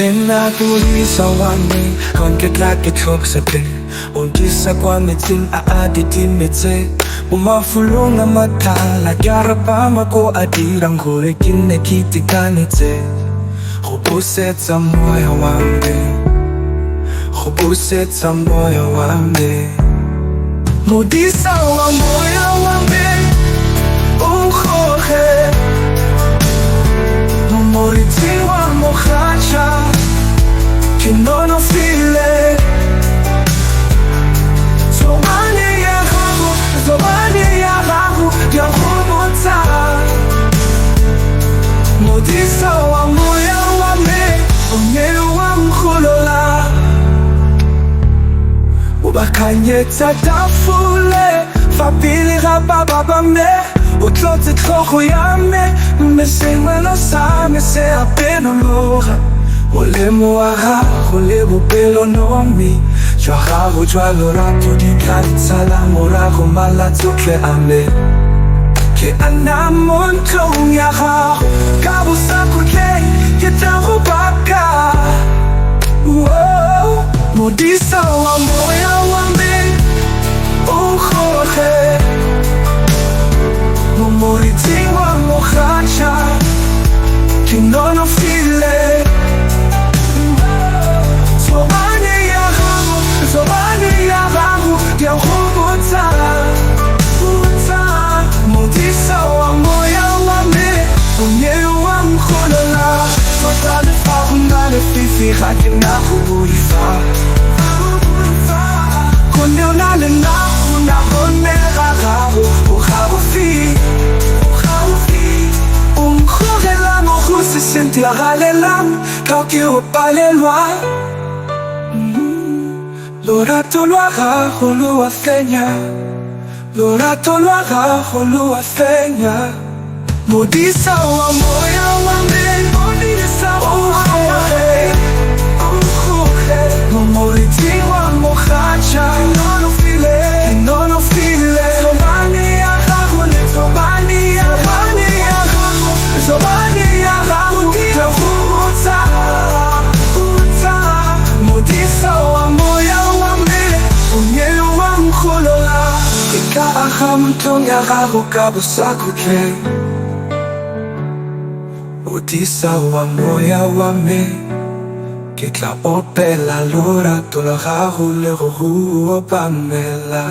Pinagulisa wami kon kitlak-itlog sa tin Untisa kwa mitin aaditimetse Umafulong na mata Lagyarapama ko adirang huli Kinekitikanitse Hubusetsa moyo wami Hubusetsa moyo wami Mudisa wa moyo wami Ukhohe Mumoriti wa mokhacha Kinono file Zobani ya ragu Ya humota Mudisa wa moyo wami Unyeyo wa mkhulola Ubakanyetsa tafule Fabili rababa me Utlote troko yame Mesengwelo same se apeno loha Olemo aha, olemo pelo nomi Joarago joalorato di katsala Morago malatsotle ame Ke anamon kong yaha Kabo sa kuke, kitaro baka Modisa wa moya wame Ukhohe Mumoriti wa mokhacha Kinono file Zobani ya ragu Ya humota Modisa wa moya wame Unyeyo wa mkhulola Fatale fahungale fifi Hakina hubuifa Konyo nale nahu na honera rahu Ukhabu fi Umkhorela mokhuse senti agalelam Kauki upalelwa Lorato luaga hulu afenya Lorato luaga hulu afenya Modisa wa moya wame Modisa wa moya Mumoriti wa mokhacha Nono file Zobani ya ragu Zobani ya ragu Zobani ya ragu Ya humota Modisa wa moya Unyeyo wa mkhulola Ika ahamtong ya ragu kabusaku ke Modisa wa moya wame Kitla opela lora tola ragu le rohu opamela